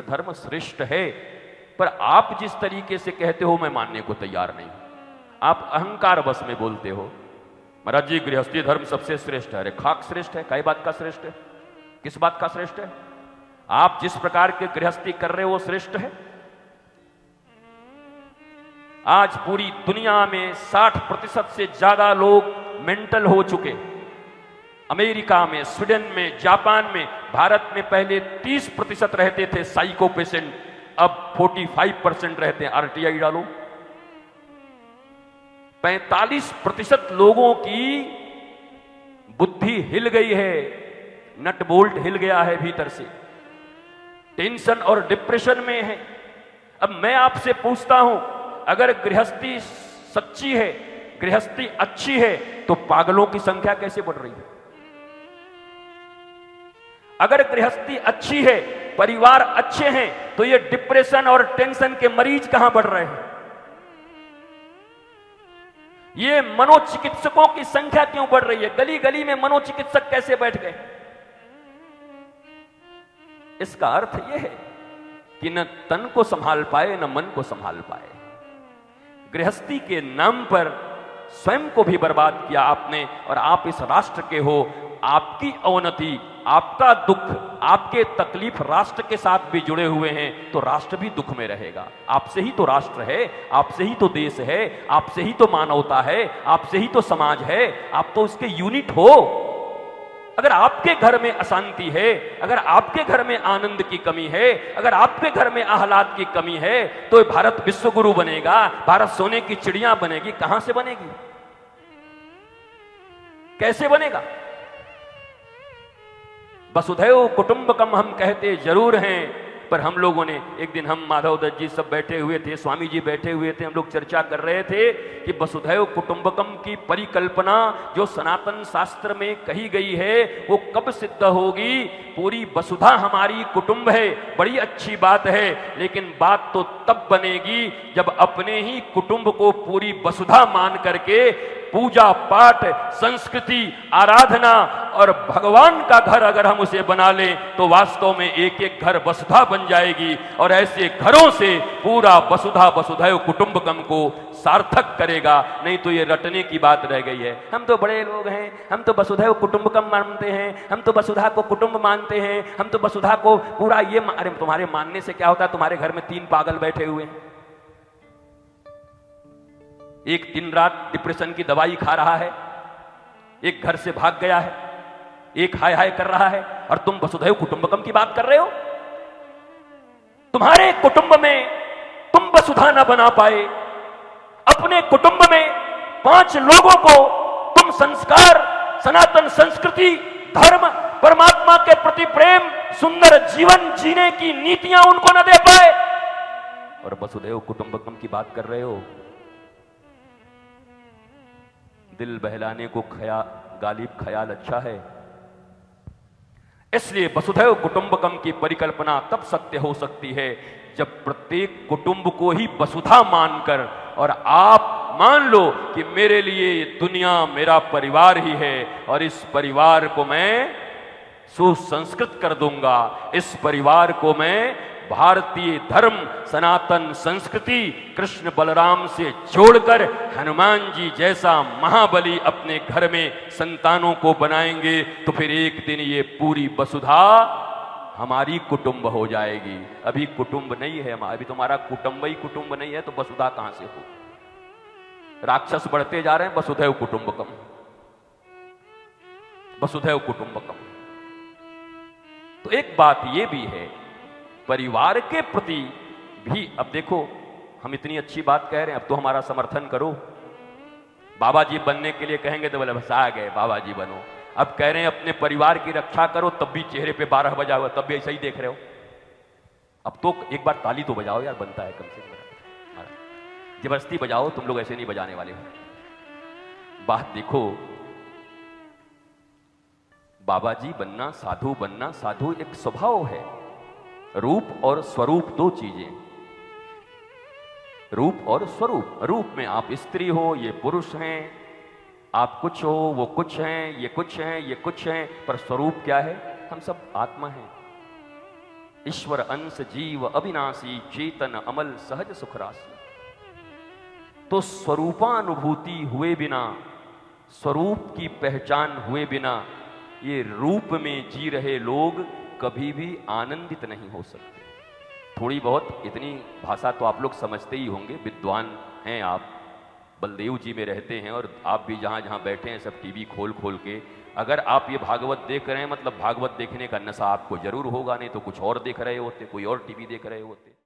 धर्म श्रेष्ठ है, पर आप जिस तरीके से कहते हो मैं मानने को तैयार नहीं। आप अहंकार बस में बोलते हो, महाराज जी गृहस्थी धर्म सबसे श्रेष्ठ है। अरे खाक श्रेष्ठ है, कई बात का श्रेष्ठ है, किस बात का श्रेष्ठ है? आप जिस प्रकार के गृहस्थी कर रहे हो वो श्रेष्ठ है। आज पूरी दुनिया में 60% से ज्यादा लोग मेंटल हो चुके। अमेरिका में, स्वीडन में, जापान में, भारत में पहले 30% रहते थे साइको पेशेंट, अब 45% रहते हैं। आरटीआई डालो, 45% लोगों की बुद्धि हिल गई है, नट बोल्ट हिल गया है भीतर से, टेंशन और डिप्रेशन में है। अब मैं आपसे पूछता हूं, अगर गृहस्थी सच्ची है, गृहस्थी अच्छी है, तो पागलों की संख्या कैसे बढ़ रही है? अगर गृहस्थी अच्छी है, परिवार अच्छे हैं, तो ये डिप्रेशन और टेंशन के मरीज कहां बढ़ रहे हैं? ये मनोचिकित्सकों की संख्या क्यों बढ़ रही है? गली गली में मनोचिकित्सक कैसे बैठ गए? इसका अर्थ यह है कि न तन को संभाल पाए, न मन को संभाल पाए। गृहस्थी के नाम पर स्वयं को भी बर्बाद किया आपने, और आप इस राष्ट्र के हो। आपकी अवनति, आपका दुख, आपके तकलीफ राष्ट्र के साथ भी जुड़े हुए हैं, तो राष्ट्र भी दुख में रहेगा। आपसे ही तो राष्ट्र है, आपसे ही तो देश है, आपसे ही तो मानवता है, आपसे ही तो समाज है। आप तो उसके यूनिट हो। अगर आपके घर में अशांति है, अगर आपके घर में आनंद की कमी है, अगर आपके घर में आह्लाद की कमी है, तो भारत विश्व गुरु बनेगा, भारत सोने की चिड़िया बनेगी। कहां से बनेगी? कैसे बनेगा? वसुधैव कुटुंबकम हम कहते जरूर हैं, पर हम लोगों ने एक दिन, हम माधव दत्त जी सब बैठे हुए थे, स्वामी जी बैठे हुए थे, हम लोग चर्चा कर रहे थे कि वसुधैव कुटुंबकम की परिकल्पना जो सनातन शास्त्र में कही गई है वो कब सिद्ध होगी? पूरी वसुधा हमारी कुटुंब है, बड़ी अच्छी बात है, लेकिन बात तो तब बनेगी जब अपने ही कुटुंब को पूरी वसुधा मान करके पूजा पाठ, संस्कृति, आराधना और भगवान का घर अगर हम उसे बना लें, तो वास्तव में एक एक घर वसुधा बन जाएगी। और ऐसे घरों से पूरा वसुधा वसुधैव कुटुंबकम को सार्थक करेगा। नहीं तो ये रटने की बात रह गई है। हम तो बड़े लोग हैं, हम तो वसुधैव कुटुंबकम मानते हैं, हम तो वसुधा को कुटुंब मानते हैं, हम तो वसुधा को पूरा ये। अरे तुम्हारे मानने से क्या होता है? तुम्हारे घर में 3 पागल बैठे हुए हैं, एक दिन रात डिप्रेशन की दवाई खा रहा है, एक घर से भाग गया है, एक हाय हाय कर रहा है, और तुम वसुधैव कुटुंबकम की बात कर रहे हो। तुम्हारे कुटुंब में तुम वसुधा न बना पाए, अपने कुटुंब में 5 लोगों को तुम संस्कार, सनातन संस्कृति, धर्म, परमात्मा के प्रति प्रेम, सुंदर जीवन जीने की नीतियां उनको न दे पाए, और वसुधैव कुटुंबकम की बात कर रहे हो। दिल बहलाने को गालिब ख्याल अच्छा है। इसलिए वसुधैव कुटुंबकम की परिकल्पना तब सत्य हो सकती है जब प्रत्येक कुटुंब को ही वसुधा मानकर, और आप मान लो कि मेरे लिए ये दुनिया मेरा परिवार ही है, और इस परिवार को मैं सुसंस्कृत कर दूंगा, इस परिवार को मैं भारतीय धर्म, सनातन संस्कृति, कृष्ण बलराम से जोड़कर हनुमान जी जैसा महाबली अपने घर में संतानों को बनाएंगे, तो फिर एक दिन ये पूरी वसुधा हमारी कुटुंब हो जाएगी। अभी कुटुंब नहीं है, अभी तुम्हारा कुटुंब ही कुटुंब नहीं है, तो वसुधा कहां से हो? राक्षस बढ़ते जा रहे हैं। वसुधैव कुटुंबकम, वसुधैव कुटुंबकम। तो एक बात ये भी है, परिवार के प्रति भी। अब देखो, हम इतनी अच्छी बात कह रहे हैं, अब तो हमारा समर्थन करो। बाबा जी बनने के लिए कहेंगे तो बोले बस आ गए बाबा जी बनो। अब कह रहे हैं अपने परिवार की रक्षा करो, तब भी चेहरे पे 12 बजा हुआ, तब भी ऐसा ही देख रहे हो। अब तो एक बार ताली तो बजाओ यार, बनता है कम से कम। जबरदस्ती बजाओ, तुम लोग ऐसे नहीं बजाने वाले हो। बात देखो, बाबा जी बनना, साधु बनना, साधु एक स्वभाव है। रूप और स्वरूप 2 चीजें, रूप और स्वरूप। रूप में आप स्त्री हो, ये पुरुष हैं, आप कुछ हो, वो कुछ हैं, ये कुछ हैं, ये कुछ हैं, पर स्वरूप क्या है? हम सब आत्मा हैं। ईश्वर अंश जीव अविनाशी चेतन अमल सहज सुख राशि। तो स्वरूपानुभूति हुए बिना, स्वरूप की पहचान हुए बिना ये रूप में जी रहे लोग कभी भी आनंदित नहीं हो सकते। थोड़ी बहुत इतनी भाषा तो आप लोग समझते ही होंगे, विद्वान हैं आप, बलदेव जी में रहते हैं और आप भी जहाँ जहाँ बैठे हैं सब टीवी खोल खोल के, अगर आप ये भागवत देख रहे हैं मतलब भागवत देखने का नशा आपको जरूर होगा, नहीं तो कुछ और देख रहे होते, कोई और टीवी देख रहे होते।